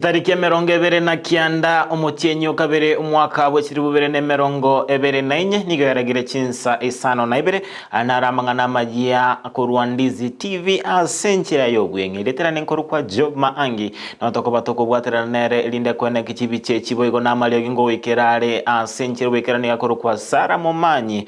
Tariki ya mirongo ebere na kianda omotienyi okabere umwaka bw'ekiribu bibere ne mirongo ebere na inye nigo yaragire Chinsa Isano na Ibere anaramangana Amayia Ndizi TV asenchira yobwenge leterane nkuru kwa Job Maangi na batoko bwateranere linde kwene kichibi chechiboigo na amalio gingo wikerare asenchira wikerane yakuru kwa Sara Momanyi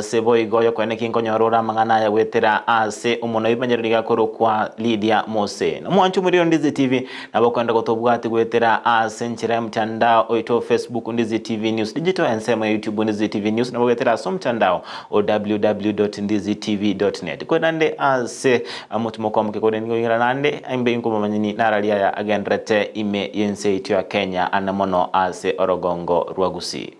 seboigo yo kwene kinkonyorora mangana ya wetera ase umono ibanyero yakuru kwa Lydia Mose na mwanchu muri Ndizi TV nabo kwenda bwati gwetera asenchira mtandao oito Facebook Ndizi TV News digital and sema YouTube Ndizi TV News na gwetera so mtandao www.ndizitv.net kwendande ase mutumoko mukekode ngira nande imbe inko manyini naralia ya agendrete ime yense itu ya Kenya anamono ase orogongo rwagusi.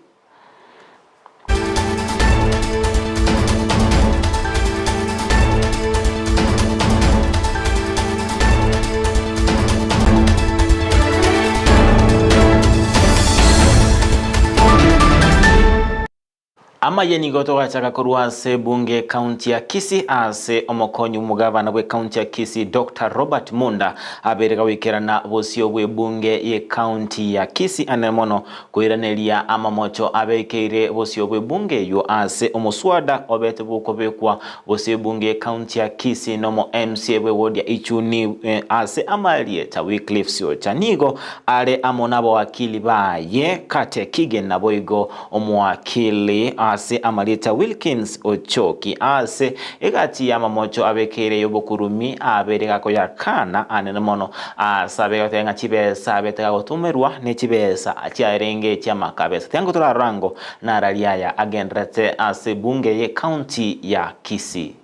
Amayia nigoto wachaka kuruase bunge kaunti ya Kisii ase omokonyi umugavana we kaunti ya Kisii Dr. Robert Munda abereka wikerana bosio we bunge ye kaunti ya Kisii anemono kuiranelia amamocho abekeire bosio we bunge yo ase omoswada obete bukobekwa bosio bunge kaunti ya Kisii nomo MCA we wodi ya Ichuni ase Amalieta Wycliffe sio chanigo ale amonabo wakili baye kate Kigen na boigo omwakili ase Amalieta Wilkins Ochoki ase egati ya mamocho abekere yobokurumi abereka ko yakana anemono asabe otenga chibesa abetega gotumerwa ne chibesa achiarenge chama kabesa tango tora rango na raliaya agendrete ase bunge ye county ya Kisii.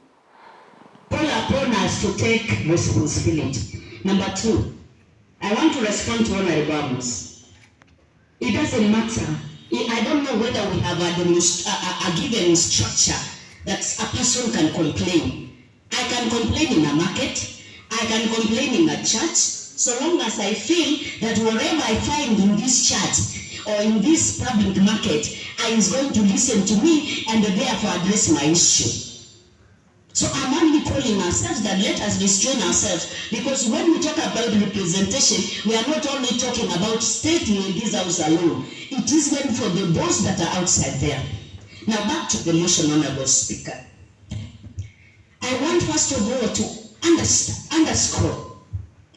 Call upon us to take responsibility. Number 2, I want to respond to Honorable Amos. It doesn't matter. I don't know whether we have a given structure that a person can complain. I can complain in a market, I can complain in a church, so long as I feel that whatever I find in this church or in this public market is going to listen to me and therefore address my issue. So I'm only calling ourselves that let us restrain ourselves, because when we talk about representation, we are not only talking about stating in this house alone. It is meant for the those that are outside there. Now back to the motion, Honorable Speaker. I want first of all to underscore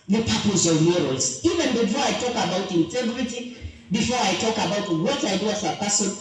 the purpose of morals. Even before I talk about integrity, before I talk about what I do as a person,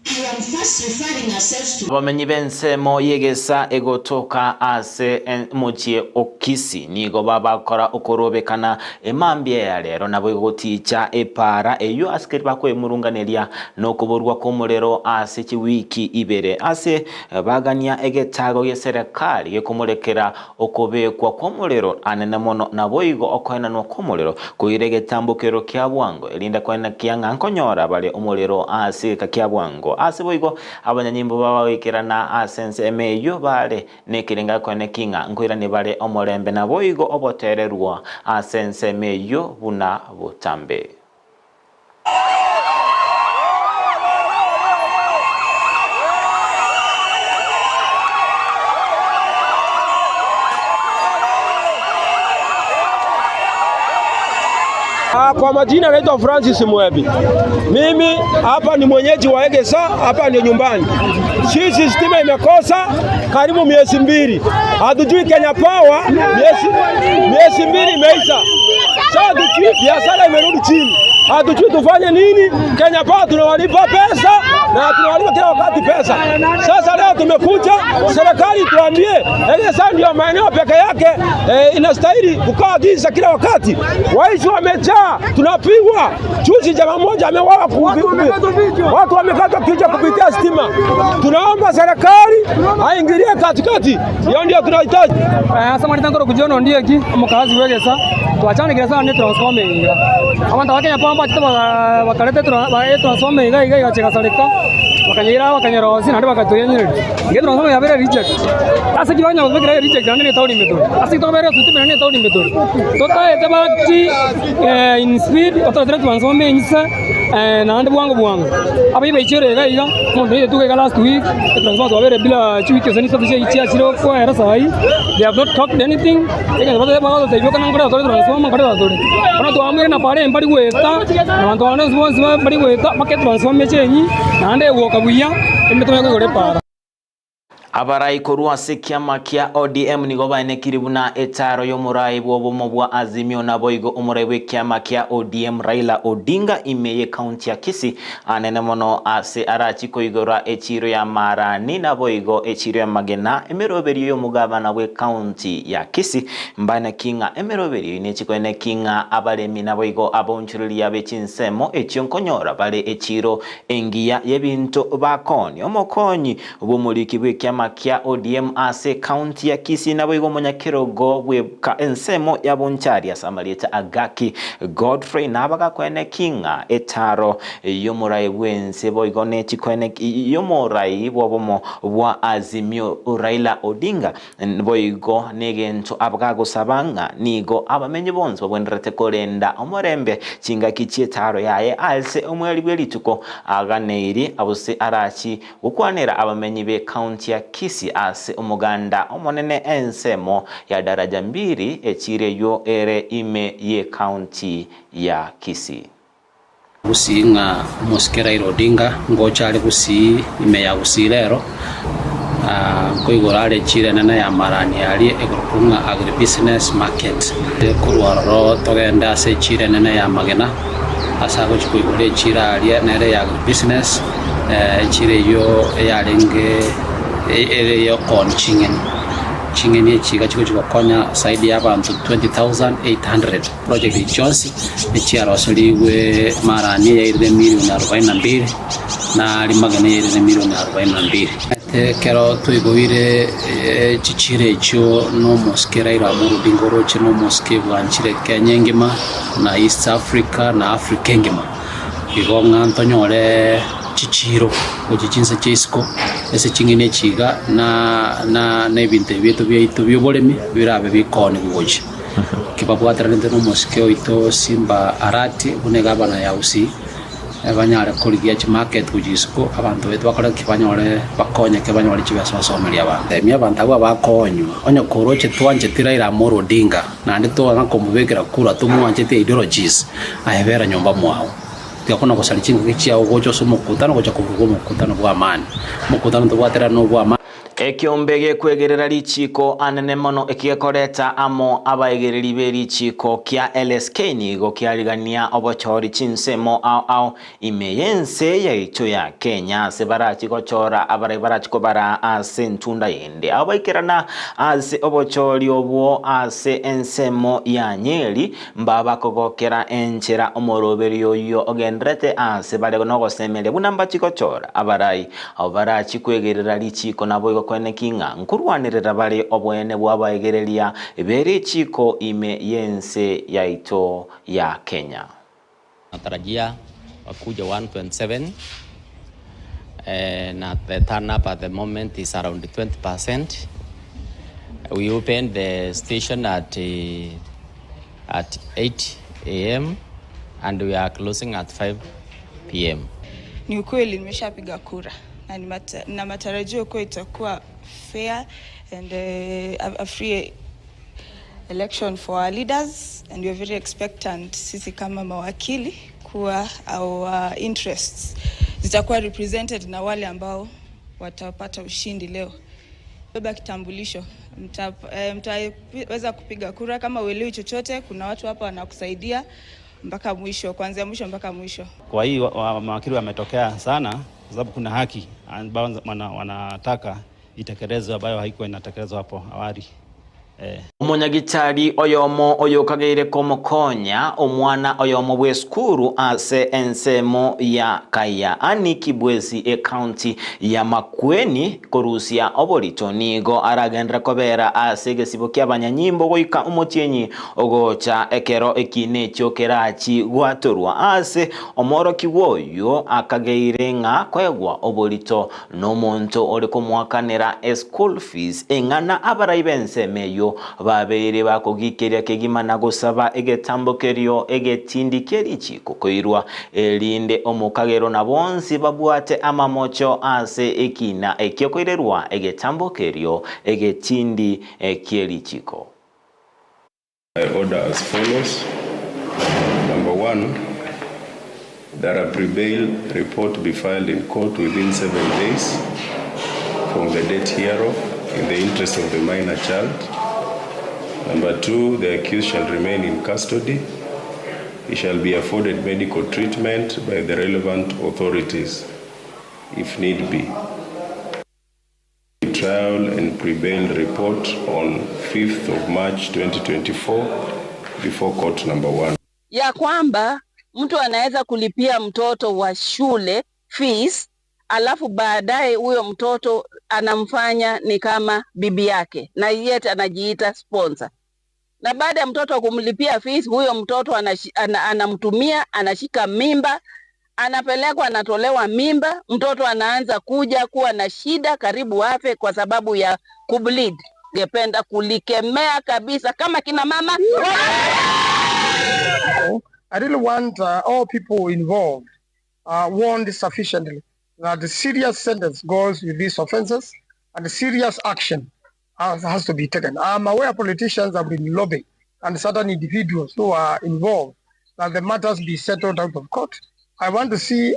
I am first referring ourselves to Wamenyi bense mo yegesa egotoka ase mochie okisi nigo babakora okorobekana emambye ya lero nabo goticha epara eyo askeri bakwe murunganelia no kuburwa komurero ase chiwiki ibere ase bagania egetago ye serikali ye kumurekera okobekwa komurero anenemono naboigo okoena no komurero kuiregetambukero kya bwango elinda kwena kianga nkonyora bale omurero ase kakya bwango ase boigo abanyanyimbo babawekerana asense emeyo bale nekirenga kwene kinga nkoira ne bale omolembe na boigo obotererwa asense emeyo buna butambe. Kwa majina naitwa Francis Mwebi. Mimi hapa ni mwenyeji wa Egesa, hapa ndio nyumbani. Sisi stima imekosa karibu miezi 2. Hatujui Kenya Power miezi 2 imeisha. Sasa biashara imerudi chini. Hatujui tufanye nini? Kenya Power tunawalipa pesa na tunawalipa kila wakati pesa. Sasa leo tumekuja serikali tuambie Egesa ndio maeneo peke yake inastahili kukaa giza kila wakati. Waishi wamejaa, tunapigwa. Juzi jamaa mmoja amewawa watu wamekata kichwa kupitia stima. Tunaomba serikali aingilie katikati. Hiyo ndio tunahitaji. Sasa mwanitangoro kujono ndiye ki mukazi wegesa. Tuachane kila sana transforme inga. Abantu bakenya pamba bakalete transforme inga igacheka salika. wakanyerosi nandi bakatoyenyere nge transformer yabere reject ase kibanya bakira reject nandi tauni method ase to bere suti nandi tauni method tota etebakti in speed ototre transformer insa nandi bwangu abibe ichere gaiga mondo ile tuke last week transformer wabere bila chiwike sani sote ichi achiro kwa era sai they have not talked anything ega bado bado taiyo kana ngora to transformer kada to ona to amere na pare empari weta na to ana sponsor bari weta make transformer chenyi nande woka buya emetomeko gore para abarai korwa kiama kia ODM nigo baenekiribu na etaro y'omurai bw'obumo bwa Azimio na boigo omurai w'ekiama kia ODM Raila Odinga imeye county ya Kisii anene mono ase arachiko igora echiro ya marani na boigo echiro ya magena emeroberi y'omugabana we county ya Kisii mbana kinga emeroberi nechiko ene kinga abalemi na boigo abonchurili ya bechinsemo echionkonyora bale echiro engia yebinto bakoni omokonyi obumuliki bw'ekiama kia ODM ase county ya Kisii na boigo monyakirogo bweka ensemo ya bonchari ya Samarieta Agaki Godfrey nabaga kwene kinga etaro yomurai bwense boigo nechi kwene yomurai bwobomo bwa Azimio Raila Odinga boigo negento abagago sabanga nigo abamenye bonzo bwenrete korenda omorembe chinga kichietaro yaye ase omweli bwelituko aganeiri abuse arachi ukwanera abamenyi be county ya Kisii ase umuganda omonene ensemo ya daraja 2 echire yo ere ime ye county ya Kisii gusinga muskera irodinga ngochari gusi ime ya gusirero koigorare chire nana ya marani ali egropunga agribusiness market kurwaro togenda ase chire nana ya magena asago chikoigore chira ali nere ya agribusiness chire yo yarenge ere yo konchingen chingeni chiga chiko konya saidi ya abantu 20,800 project Johnson echiaro soliwe marani ya irde milioni 42 na limagana ya irde milioni 42 kero tuigoire chichire cho no moskera ira muru bingoro chino moske bwanchire Kenya ngima na East Africa na Africa ngima igonga ntonyore chichiro Chinsa Isano ese chingine chiga na ebinte byetu byeito byobolemi birabe bikone goje kibabwatira nte no moskeo ito simba arati bunega bana yausi abanyara koligia chi market kujisiko abantu betu bakora kibanyore bakonya kibanyore chibaso somelia abantu emya abantu abo bakonyo onyo koroche twanje tiraira moro Odinga na ndito ngakombekera kura tumwanje te ideologies ayebera nyomba mwao kuna kosalichinga kichia ogocho so mukutano gocha kuvuga mukutano bwa amani mukutano tubwatera no bwa amani ekiombege kwegerera lichiko anene mono ekiekoreta amo abaegereri berichiko kia LSK nigo kiarigania obochori chinsemo au imeyense ya icho ya Kenya sebarachi gochora abarachi ko bara ase ntunda yende abaikerana ase obochori obwo ase ensemo ya Nyeri mbaba kogokera enchera omoroberi yoyo ogendrete ase bare no gosemele bunamba chikochora abarachi kwegerera lichiko nabo kwene kinga nkurwanirira bali obwene bwabaegereria bere chiko ime yense yaito ya Kenya. Natarajia wakuja 1.7 na the turn up at the moment is around 20%. We opened the station at 8 a.m. and we are closing at 5 p.m. Ni ukweli nimeshapiga kura na matarajio kwa itakuwa fair and a free election for our leaders, and we are very expectant sisi kama mawakili kuwa our interests zitakuwa represented na wale ambao watapata ushindi leo. Beba kitambulisho, mtaweza kupiga kura. Kama uelewi chochote, kuna watu hapa wanakusaidia mpaka mwisho, kuanzia mwisho mpaka mwisho. Kwa hiyo mawakili wametokea sana kwa sababu kuna haki ambao wanataka itekelezwe ambayo haikuwa inatekelezwa hapo awali. Omonyagitari oyomo oyokageire komokonya omwana oyomo bweskuru ase ensemo ya Kaya ani Kibwezi county ya Makueni korusia oborito nigo aragendera kobera ase gesibo ky'abanyanyimbo goika omotienyi ogocha ekero ekine kyokerachi gwatorwa ase omoroki woyo akageire ng'a kwegwa oborito n'omonto ori komwakanera school fees eng'ana abaraibe ensemeyo babere bakogikeria kegimana gosaba egetambokerio egetindikerichi kukoirwa elinde omukagero na bonsi babwate amamocho ase ekina ekyokoirerwa egetambokerio egetindi ekierichiko. I order as follows. Number 1, that a prebail report be filed in court within 7 days from the date hereof in the interest of the minor child. Number 2, the accused shall remain in custody. He shall be afforded medical treatment by the relevant authorities, if need be. Trial and prebail report on 5th of March 2024 before court number 1. Ya kwamba mtu anaweza kulipia mtoto wa shule fees, alafu baadaye huyo mtoto anamfanya ni kama bibi yake na yeye anajiita sponsor. Na baada ya mtoto kumlipia fees, huyo mtoto anamtumia, anashika mimba, anapelekwa, anatolewa mimba, mtoto anaanza kuja kuwa na shida karibu afe kwa sababu ya kubleed. Ngependa kulikemea kabisa kama kina mama. I really want all people involved warned sufficiently that the serious sentence goes with these offenses and the serious action has to be taken. I'm aware politicians have been lobbying and certain individuals who are involved that the matters be settled out of court. I want to say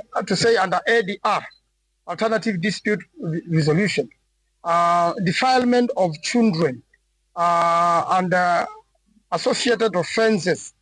under ADR, alternative dispute resolution, defilement of children and associated offenses.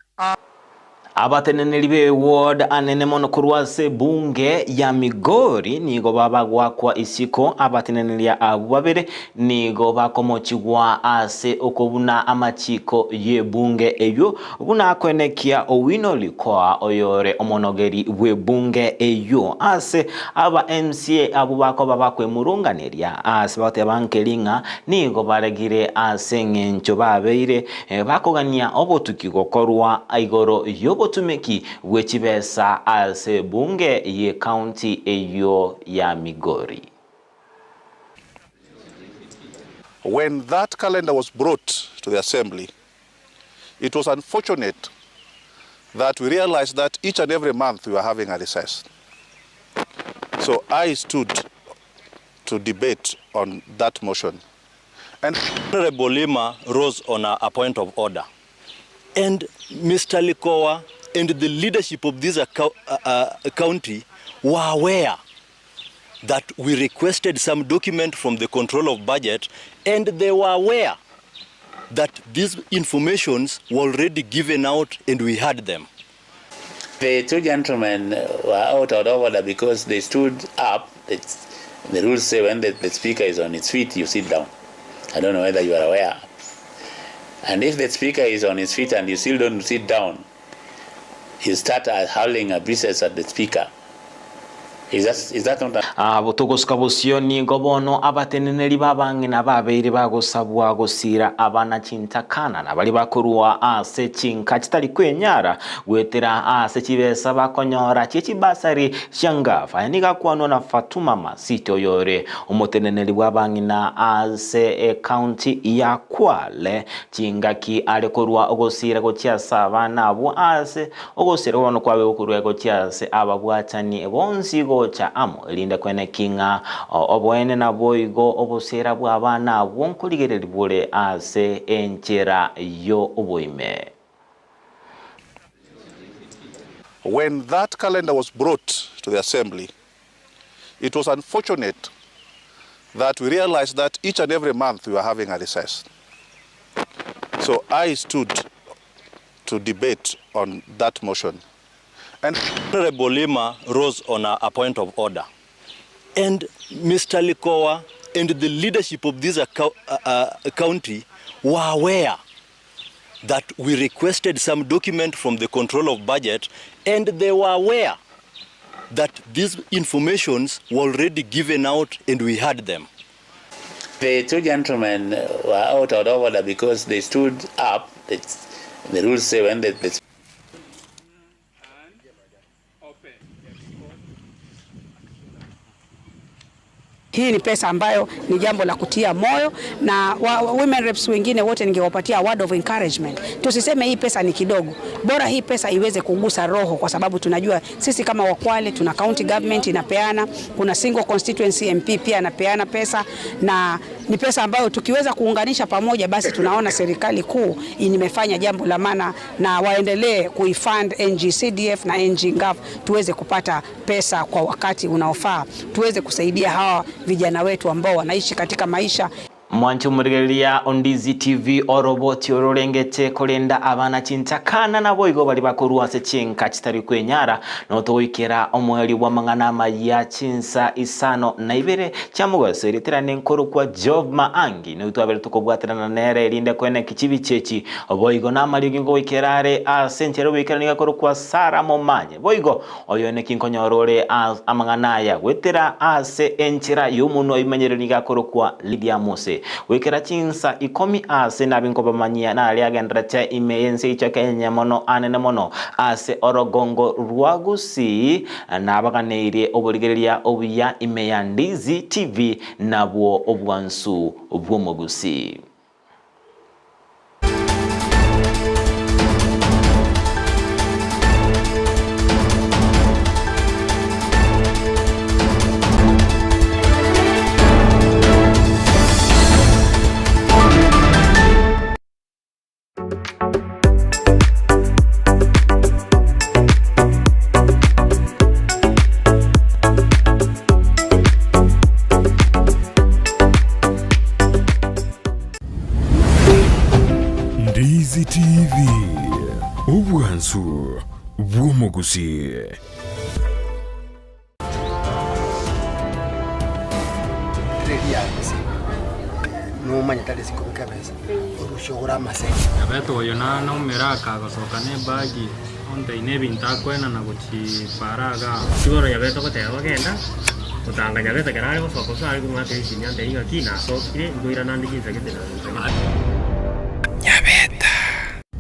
Abatenenelibe ward anene mono kurwase bunge ya Migori nigo babagwa kwa isiko abatenenelia abubabere nigo bakomochigwa ase okobuna amachiko ye bunge eyo buna akwenekia owino likoa oyore omonogeri we bunge eyo ase aba MCA abubako babakwe murunganeria ase bate bankelinga nigo baregire ase ngencho babeire bakogania obotukigo korwa igoro yo botumeki wechibesa ase bunge ye county eyo ya Migori. When that calendar was brought to the assembly, it was unfortunate that we realized that each and every month we were having a recess. So I stood to debate on that motion. And Honorable Lima rose on a point of order. And Mr. Likowa and the leadership of this county were aware that we requested some document from the control of budget, and they were aware that these informations were already given out and we had them. The two gentlemen were out of order because they stood up. The rules say when the speaker is on his feet, you sit down. I don't know whether you are aware. And if the speaker is on his feet and you still don't sit down, you start howling abuses at the speaker. Is that not Abotogosika bosioni gobono abateneneli babange na babeire bagosabwa gosira abana chintakana na bali bakurwa ase chinka kitali kwenyara gwetera ase kibesa bakonyora chechibasari shangafa niga kwano na Fatuma Masito yore omoteneneli bwabange na ase county ya Kwale chingaki alekorwa ogosira gochiasa abana abo ase ogosira wono kwawe okurwa gochiase ababwatani bonsi cha amo linda kwene kinga obwene na boigo obosera bwa abana bonkuligereri bule ase enchera yo oboime. When that calendar was brought to the assembly, it was unfortunate that we realized that each and every month we were having a recess. So I stood to debate on that motion. And Honorable Lima rose on a point of order. And Mr. Likowa and the leadership of this county were aware that we requested some document from the control of budget, and they were aware that these informations were already given out and we had them. The two gentlemen were out of order because they stood up. The rules say when they Hii ni pesa ambayo ni jambo la kutia moyo, na women reps wengine wote ningewapatia word of encouragement. Tusiseme hii pesa ni kidogo. Bora hii pesa iweze kugusa roho, kwa sababu tunajua sisi kama Wakwale tuna county government inapeana, kuna single constituency MP pia anapeana pesa, na ni pesa ambayo tukiweza kuunganisha pamoja, basi tunaona serikali kuu imefanya jambo la maana, na waendelee kuifund NGCDF na NGGAV tuweze kupata pesa kwa wakati unaofaa, tuweze kusaidia hawa vijana wetu ambao wanaishi katika maisha. Mwancho murigeria Ondizi TV oroboti ororengete kolenda abana chintakana na boigo bali bakorwa se chinka kitari kwenyara no toikera omweli wa mangana Amayia Chinsa Isano na Ibere chamugose iritirane nkoro kwa job Maangi no twabere tukobwaterana nere rinde kwene kichibi chechi boigo na mali gingo ikerare a senchero wikera ngakoro kwa Sara Momanye boigo oyone kinkonyorore amangana ya wetera ase enchira yumuno imenyere ngakoro kwa Lydia Mose wekera Chinsa ikomi ase nabinko bamanyia na aliagendra cha imeyense icho Kenya mono anene mono ase orogongo rwagusi na abaganeire oburigereria obuya imeyandizi TV nabwo obwansu obwomogusi. Ndizi TV ubwansu bw'omugusi. Numanya tale sikubika pesa urushogora amase abeto oyo na umeraga gasoka ne bagi onde ine bintakwena na guchi paraga kiboro yabeto koteba genda utanganya beta kerare gosoko so ari kumate ikinyande inga kina so kire ngoira nandi kinza gitena nyabe